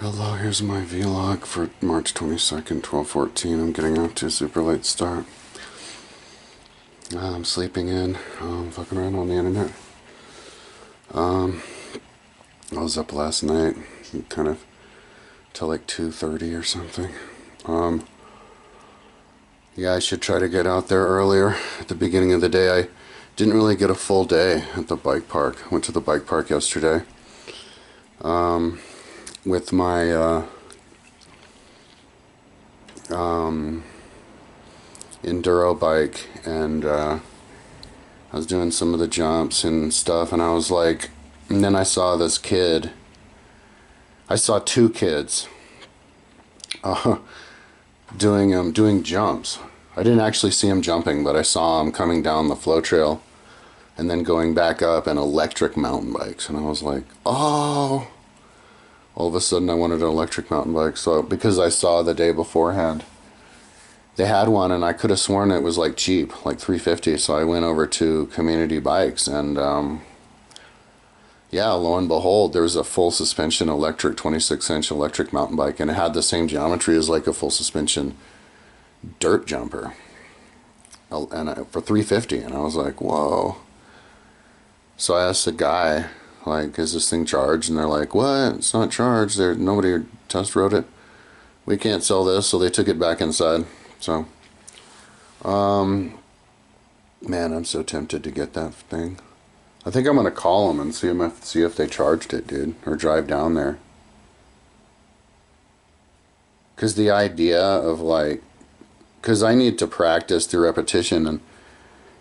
Hello, here's my vlog for March 22nd, 12:14. I'm getting off to a super late start. I'm sleeping in, fucking around on the internet. I was up last night, kind of till like 2:30 or something. Yeah, I should try to get out there earlier at the beginning of the day. I didn't really get a full day at the bike park. Went to the bike park yesterday with my enduro bike, and I was doing some of the jumps and stuff, and I was like, and then I saw this kid. I saw two kids doing jumps. I didn't actually see him jumping, but I saw him coming down the flow trail and then going back up in electric mountain bikes, and I was like, oh. All of a sudden I wanted an electric mountain bike, so because I saw the day beforehand they had one, and I could have sworn it was like cheap, like $350. So I went over to Community Bikes, and yeah, lo and behold, there was a full suspension electric 26-inch electric mountain bike, and it had the same geometry as like a full suspension dirt jumper, and for $350. And I was like, whoa. So I asked the guy, like, is this thing charged? And they're like, what? It's not charged. Nobody test rode it. We can't sell this. So they took it back inside. So, man, I'm so tempted to get that thing. I think I'm gonna call them and see if they charged it, dude, or drive down there. Cause the idea of like, cause I need to practice through repetition, and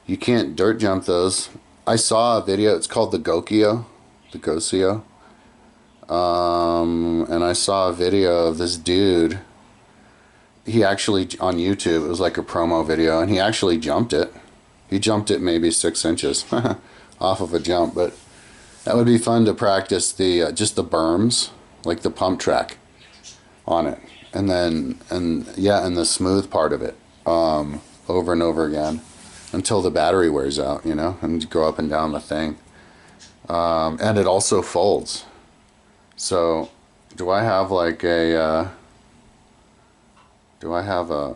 you can't dirt jump those. I saw a video. It's called the Gokio. And I saw a video of this dude. He actually, on YouTube, it was like a promo video, and he actually jumped it. He jumped it maybe 6 inches off of a jump, but that would be fun to practice the just the berms, like the pump track on it, and the smooth part of it, over and over again until the battery wears out, and go up and down the thing. And it also folds. So, do I have like a, I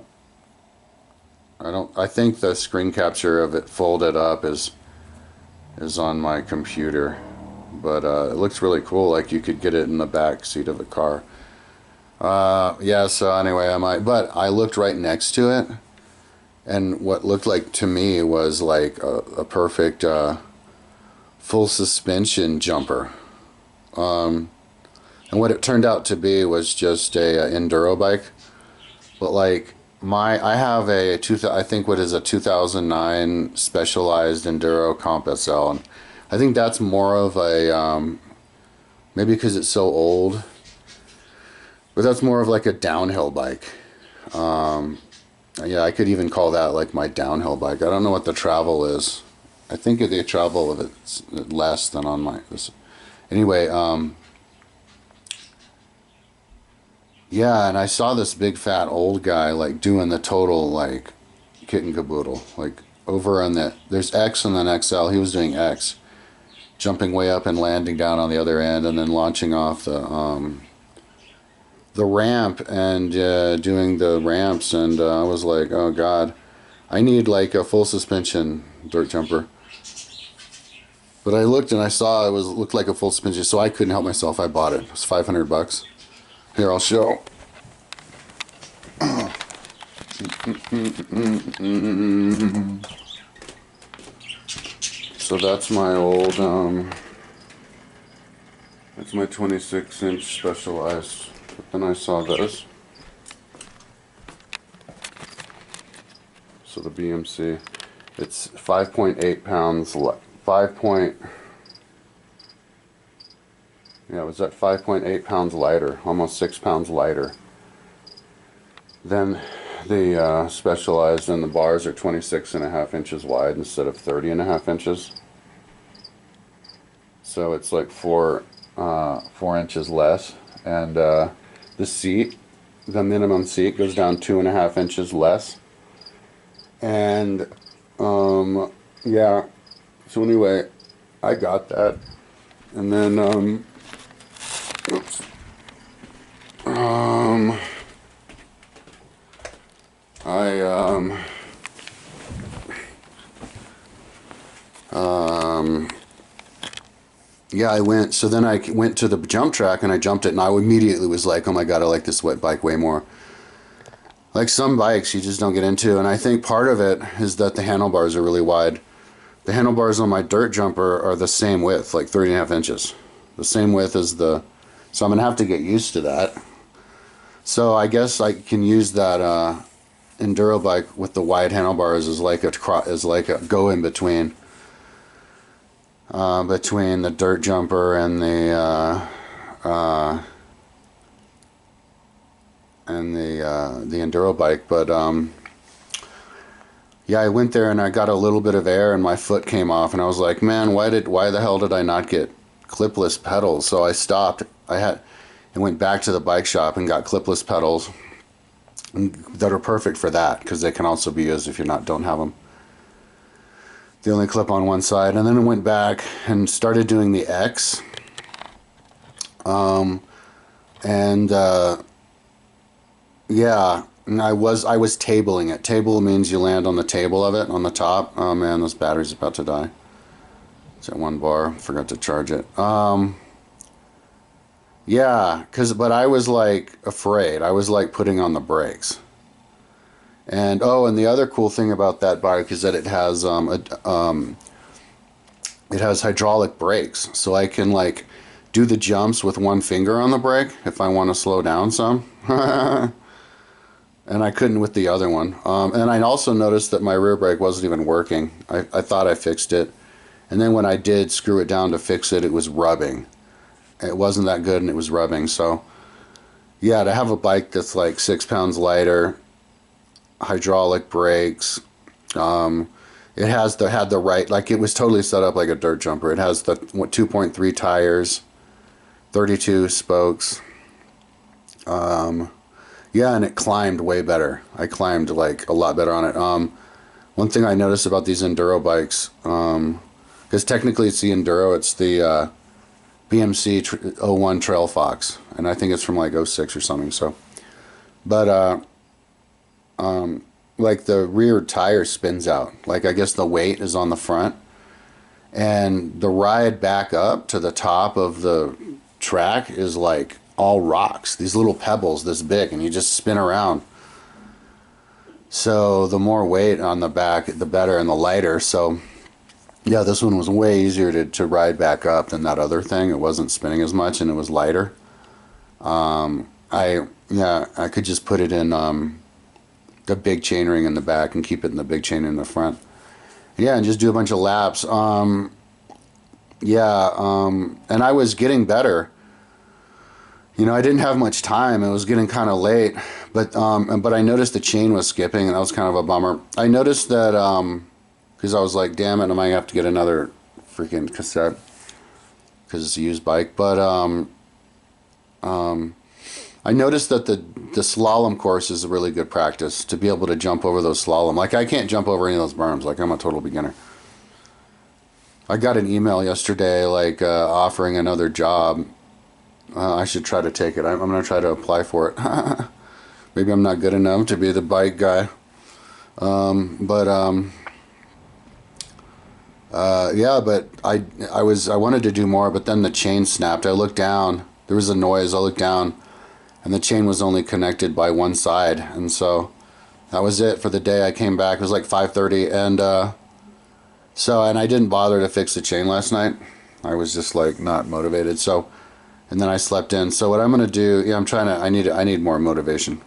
think the screen capture of it folded up is on my computer, but it looks really cool, like you could get it in the back seat of a car. Yeah, so anyway, but I looked right next to it, and what looked like to me was like a perfect, full suspension jumper, and what it turned out to be was just a enduro bike. But like I have I think what is a 2009 Specialized Enduro Comp SL, and I think that's more of a maybe because it's so old, but that's more of like a downhill bike. Yeah, I could even call that like my downhill bike. I don't know what the travel is. I think the travel of it's less than on this. Anyway, yeah, and I saw this big fat old guy like doing the total like kit and caboodle, like over on there's X and then XL. He was doing X, jumping way up and landing down on the other end, and then launching off the ramp and doing the ramps. And I was like, oh god, I need like a full suspension dirt jumper. But I looked and I saw it looked like a full suspension, so I couldn't help myself. I bought it. It was $500. Here, I'll show. So that's my old, that's my 26-inch Specialized. But then I saw this. So the BMC, it's 5.8 pounds. Yeah, it was at 5.8 pounds lighter, almost 6 pounds lighter than the Specialized, and the bars are 26.5 inches wide instead of 30.5 inches. So it's like 4 inches less, and the minimum seat goes down 2.5 inches less, and yeah. So anyway, I got that, and then oops. I yeah, I went. So then I went to the jump track and I jumped it, and I immediately was like, "Oh my god, I like this wet bike way more." Like some bikes, you just don't get into, and I think part of it is that the handlebars are really wide. The handlebars on my dirt jumper are the same width, like 3.5 inches, the same width as the. So I'm gonna have to get used to that. So I guess I can use that enduro bike with the wide handlebars as like a go in between. Between the dirt jumper and the enduro bike, but yeah, I went there and I got a little bit of air and my foot came off, and I was like, man, why the hell did I not get clipless pedals? So I stopped. I went back to the bike shop and got clipless pedals that are perfect for that, because they can also be used if you don't have them. They only clip on one side. And then I went back and started doing the X. Yeah, and I was tabling it. Table means you land on the table of it, on the top. Oh man, this battery's about to die. It's at 1 bar. Forgot to charge it. Yeah, but I was like afraid. I was like putting on the brakes. And and the other cool thing about that bike is that it has hydraulic brakes, so I can like do the jumps with one finger on the brake if I want to slow down some. And I couldn't with the other one. And I also noticed that my rear brake wasn't even working. I thought I fixed it, and then when I did screw it down to fix it, it was rubbing. It wasn't that good, and it was rubbing. So yeah, to have a bike that's like 6 pounds lighter, hydraulic brakes, it had the right, like it was totally set up like a dirt jumper. It has the 2.3 tires, 32 spokes. Yeah, and it climbed way better. I climbed like a lot better on it. One thing I noticed about these enduro bikes, because technically it's the enduro, it's the BMC 01 Trail Fox, and I think it's from like '06 or something. So, but like the rear tire spins out. Like I guess the weight is on the front, and the ride back up to the top of the track is like all rocks. These little pebbles this big, and you just spin around. So the more weight on the back, the better, and the lighter. So yeah, this one was way easier to ride back up than that other thing. It wasn't spinning as much, and it was lighter. I could just put it in the big chainring in the back and keep it in the big chain in the front. Yeah, and just do a bunch of laps. And I was getting better. You know, I didn't have much time. It was getting kind of late, but I noticed the chain was skipping, and that was kind of a bummer. I noticed that because I was like, damn it, I might have to get another freaking cassette because it's a used bike. But I noticed that the slalom course is a really good practice to be able to jump over those slalom. Like I can't jump over any of those berms. Like I'm a total beginner. I got an email yesterday like offering another job. I should try to take it. I'm going to try to apply for it. Maybe I'm not good enough to be the bike guy. Yeah, but I wanted to do more, but then the chain snapped. I looked down. There was a noise. I looked down, and the chain was only connected by one side, and so that was it for the day. I came back. It was like 5:30, and and I didn't bother to fix the chain last night. I was just like not motivated. So. And then I slept in. So what I'm gonna do? Yeah, I need more motivation.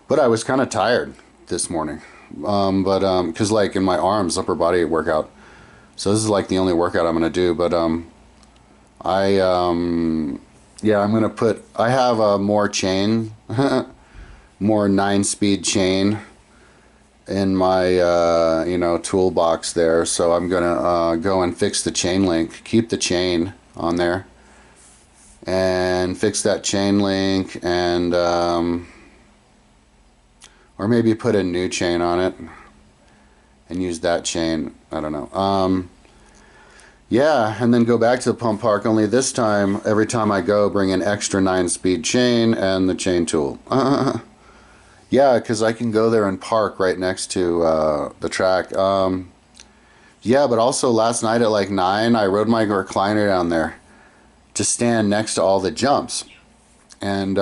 But I was kind of tired this morning. Because like in my arms, upper body workout. So this is like the only workout I'm gonna do. But yeah, I'm gonna put. I have a more chain, more 9-speed chain in my toolbox there. So I'm gonna go and fix the chain link. Keep the chain on there. And fix that chain link, and or maybe put a new chain on it and use that chain. I don't know. Yeah, and then go back to the pump park, only this time, every time I go, bring an extra 9-speed chain and the chain tool. Yeah, because I can go there and park right next to the track. Yeah, but also last night at like 9, I rode my recliner down there to stand next to all the jumps. And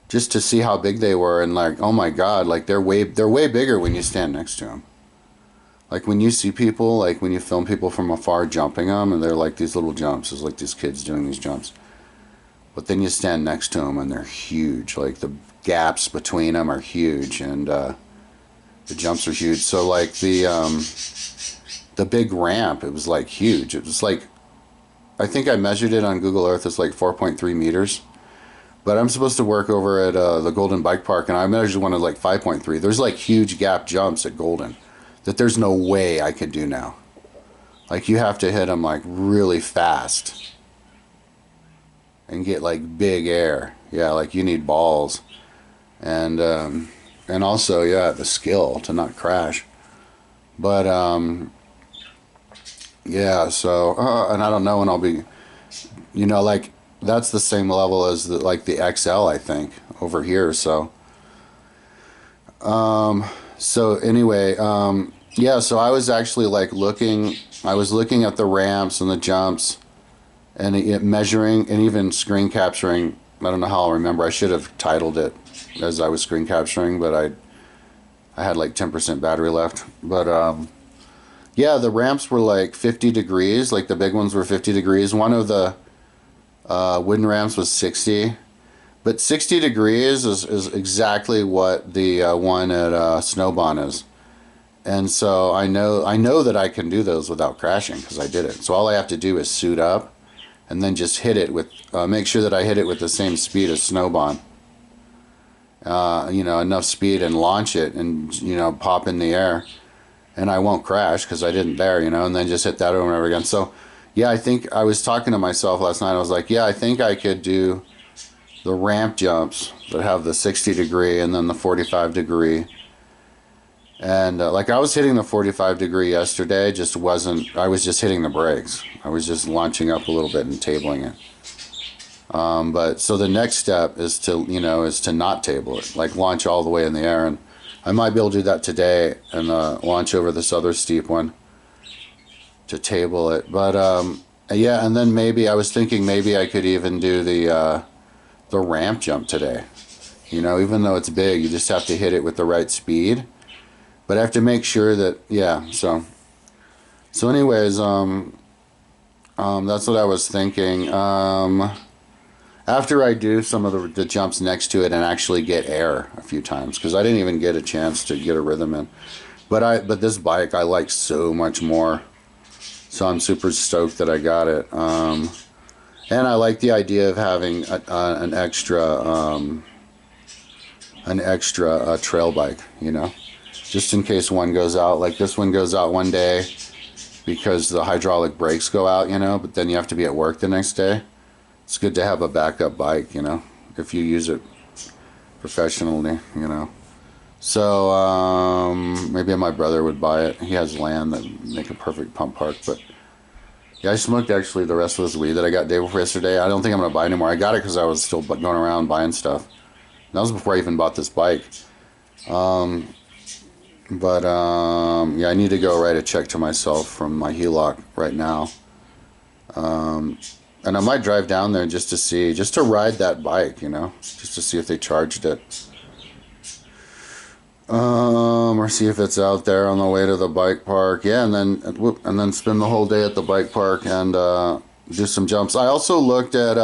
just to see how big they were, and like, oh my God, like they're way bigger when you stand next to them. Like when you see people, like when you film people from afar jumping them, and they're like these little jumps, it's like these kids doing these jumps. But then you stand next to them, and they're huge. Like the gaps between them are huge, and the jumps are huge. So like the big ramp, it was like huge. It was like, I think I measured it on Google Earth. It's like 4.3 meters. But I'm supposed to work over at the Golden Bike Park, and I measured one at like 5.3. There's like huge gap jumps at Golden that there's no way I could do now. Like you have to hit them like really fast and get like big air. Yeah, like you need balls, and also yeah, the skill to not crash. But yeah, so and I don't know when I'll be, you know, like that's the same level as like the XL, I think, over here. So so anyway, yeah, so I was actually like I was looking at the ramps and the jumps and measuring and even screen capturing. I don't know how I'll remember. I should have titled it as I was screen capturing, but I had like 10% battery left. But yeah, the ramps were like 50 degrees. Like the big ones were 50 degrees. One of the wooden ramps was 60. But 60 degrees is exactly what the one at Snowbond is. And so I know that I can do those without crashing because I did it. So all I have to do is suit up and then just hit it with, make sure that I hit it with the same speed as Snowbond. You know, enough speed and launch it and, you know, pop in the air. And I won't crash because I didn't there, you know, and then just hit that over and over again. So yeah, I think I was talking to myself last night. I was like, yeah, I think I could do the ramp jumps that have the 60 degree and then the 45 degree. And like I was hitting the 45 degree yesterday, just wasn't, I was just hitting the brakes. I was just launching up a little bit and tabling it. But so the next step is to, you know, is to not table it, like launch all the way in the air. And I might be able to do that today and launch over this other steep one to table it. But yeah, and then maybe I was thinking maybe I could even do the ramp jump today. You know, even though it's big, you just have to hit it with the right speed. But I have to make sure that, yeah, so anyways, that's what I was thinking. After I do some of the jumps next to it and actually get air a few times, because I didn't even get a chance to get a rhythm in. But this bike I like so much more. So I'm super stoked that I got it. And I like the idea of having an extra trail bike, you know, just in case one goes out. Like this one goes out one day because the hydraulic brakes go out, you know, but then you have to be at work the next day. It's good to have a backup bike, you know, if you use it professionally, you know. So maybe my brother would buy it. He has land that make a perfect pump park. But yeah, I smoked actually the rest of this weed that I got day before yesterday. I don't think I'm gonna buy anymore. I got it because I was still going around buying stuff. That was before I even bought this bike. Yeah, I need to go write a check to myself from my HELOC right now. And I might drive down there just to see, just to ride that bike, you know, just to see if they charged it. Or see if it's out there on the way to the bike park. Yeah, and then spend the whole day at the bike park and do some jumps. I also looked at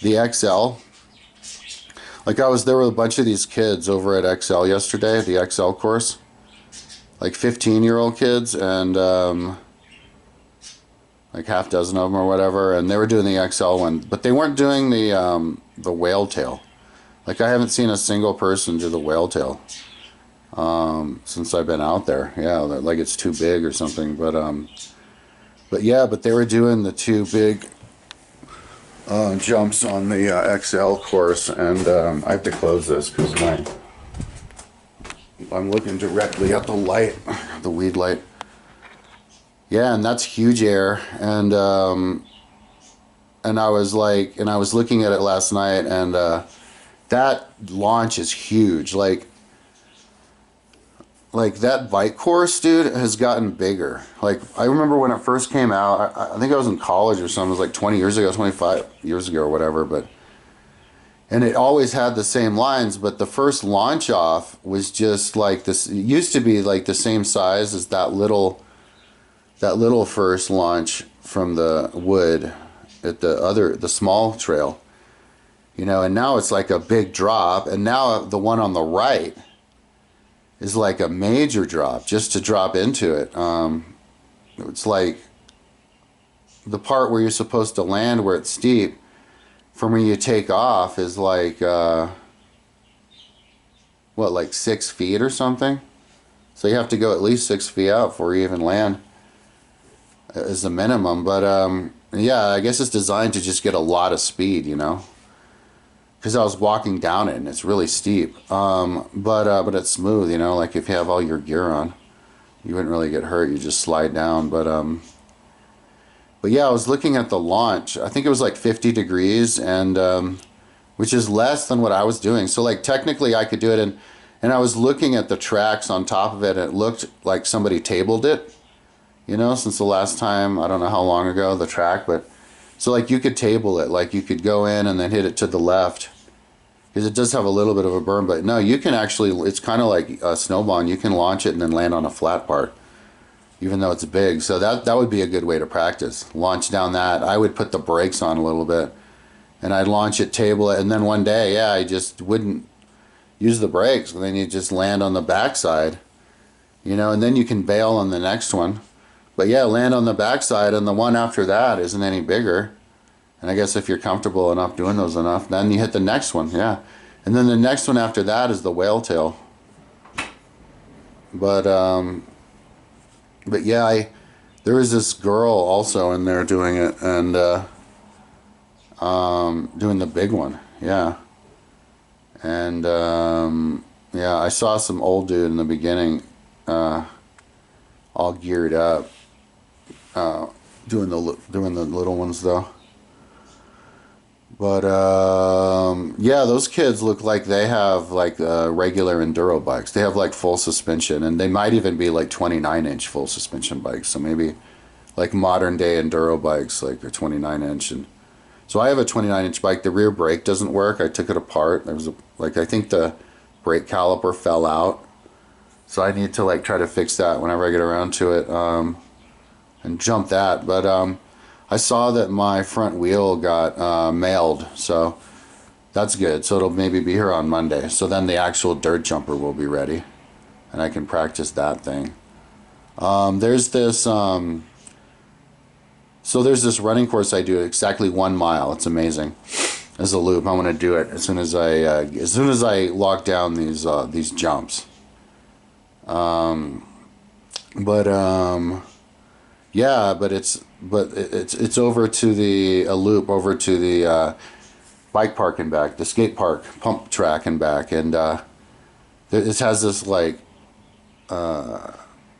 the XL. Like there were a bunch of these kids over at XL yesterday, the XL course. Like 15-year-old kids and like half dozen of them or whatever, and they were doing the XL one, but they weren't doing the whale tail. Like I haven't seen a single person do the whale tail since I've been out there. Yeah, like it's too big or something. But yeah, but they were doing the two big jumps on the XL course, and I have to close this because I'm looking directly at the light, the weed light. Yeah, and that's huge air. And I was like, and I was looking at it last night, and that launch is huge. Like that bike course, dude, has gotten bigger. Like I remember when it first came out, I think I was in college or something. It was like 20 years ago, 25 years ago or whatever. But and it always had the same lines. But the first launch off was just like this. It used to be like the same size as that little first launch from the wood at the small trail, you know. And now it's like a big drop. And now the one on the right is like a major drop just to drop into it. It's like the part where you're supposed to land where it's steep from where you take off is like what, like 6 feet or something. So you have to go at least 6 feet out before you even land as the minimum. But yeah, I guess it's designed to just get a lot of speed, you know, because I was walking down it and it's really steep. But it's smooth, you know, like if you have all your gear on, you wouldn't really get hurt. You just slide down. But yeah, I was looking at the launch. I think it was like 50 degrees, and which is less than what I was doing. So like technically I could do it, and I was looking at the tracks on top of it, and it looked like somebody tabled it, you know, since the last time, I don't know how long ago, the track. But so like you could table it, like you could go in and then hit it to the left, because it does have a little bit of a berm. But no, you can actually, it's kind of like a snowball. You can launch it and then land on a flat part, even though it's big. So that would be a good way to practice. Launch down that. I would put the brakes on a little bit, and I'd launch it, table it, and then one day, yeah, I just wouldn't use the brakes, and then you just land on the backside, you know, and then you can bail on the next one. But yeah, land on the backside, and the one after that isn't any bigger. And I guess if you're comfortable enough doing those enough, then you hit the next one, yeah. And then the next one after that is the whale tail. But yeah, there was this girl also in there doing it, and doing the big one, yeah. And yeah, I saw some old dude in the beginning, all geared up, doing the little ones though. But yeah, those kids look like they have like regular enduro bikes. They have like full suspension, and they might even be like 29-inch full suspension bikes. So maybe like modern day enduro bikes, like a 29-inch. And so I have a 29-inch bike. The rear brake doesn't work. I took it apart. There was like, I think the brake caliper fell out. So I need to like try to fix that whenever I get around to it, and jump that. But I saw that my front wheel got mailed, so that's good. So it'll maybe be here on Monday. So then the actual dirt jumper will be ready, and I can practice that thing. There's this so there's this running course I do, exactly 1 mile. It's amazing. As a loop, I'm gonna do it as soon as I lock down these jumps. Yeah, but it's over to a loop over to the bike park and back, the skate park pump track and back, and this has this like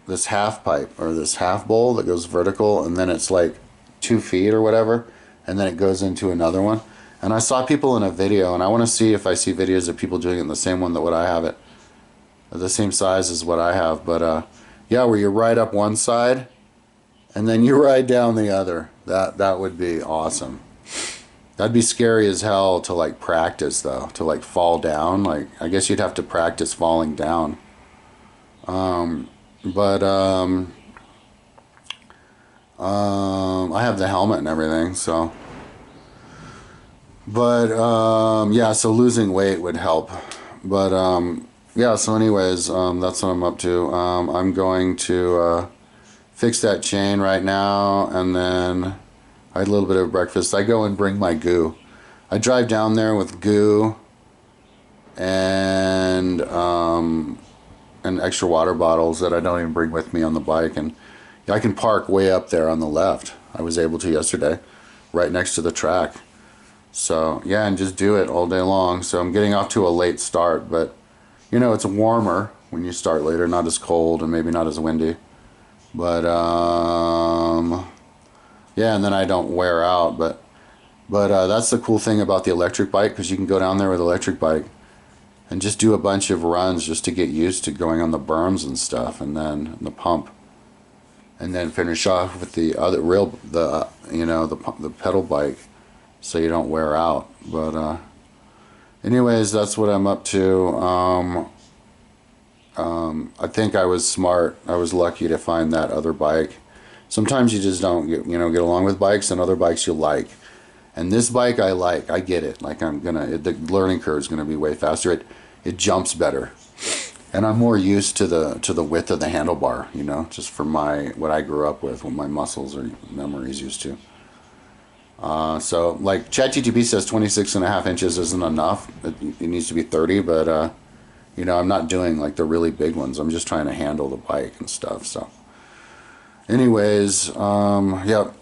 this half pipe or this half bowl that goes vertical, and then it's like 2 feet or whatever, and then it goes into another one. And I saw people in a video, and I want to see if I see videos of people doing it in the same one that what I have it, the same size as what I have. But yeah, where you ride up one side and then you ride down the other. That would be awesome. That'd be scary as hell to like practice though, to like fall down. Like I guess you'd have to practice falling down. But I have the helmet and everything, so. But yeah, so losing weight would help. But yeah, so anyways, that's what I'm up to. I'm going to fix that chain right now, and then I had a little bit of breakfast. I go and bring my goo. I drive down there with goo and extra water bottles that I don't even bring with me on the bike, and I can park way up there on the left. I was able to yesterday, right next to the track. So yeah, and just do it all day long. So I'm getting off to a late start, but you know, it's warmer when you start later, not as cold and maybe not as windy. But yeah, and then I don't wear out. But that's the cool thing about the electric bike, because you can go down there with the electric bike and just do a bunch of runs just to get used to going on the berms and stuff, and then the pump, and then finish off with the other real the pedal bike, so you don't wear out. But anyways, that's what I'm up to. I think I was smart. I was lucky to find that other bike. Sometimes you just don't get along with bikes, and other bikes you like. And this bike I like. I get it. Like the learning curve is gonna be way faster. It jumps better, and I'm more used to the width of the handlebar. Just from what I grew up with, what my muscles or memories used to. So like ChatGPT says 26.5 inches isn't enough. It needs to be 30, but I'm not doing like the really big ones. I'm just trying to handle the bike and stuff. So anyways, yep,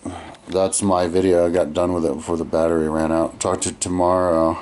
that's my video. I got done with it before the battery ran out. Talk to you tomorrow.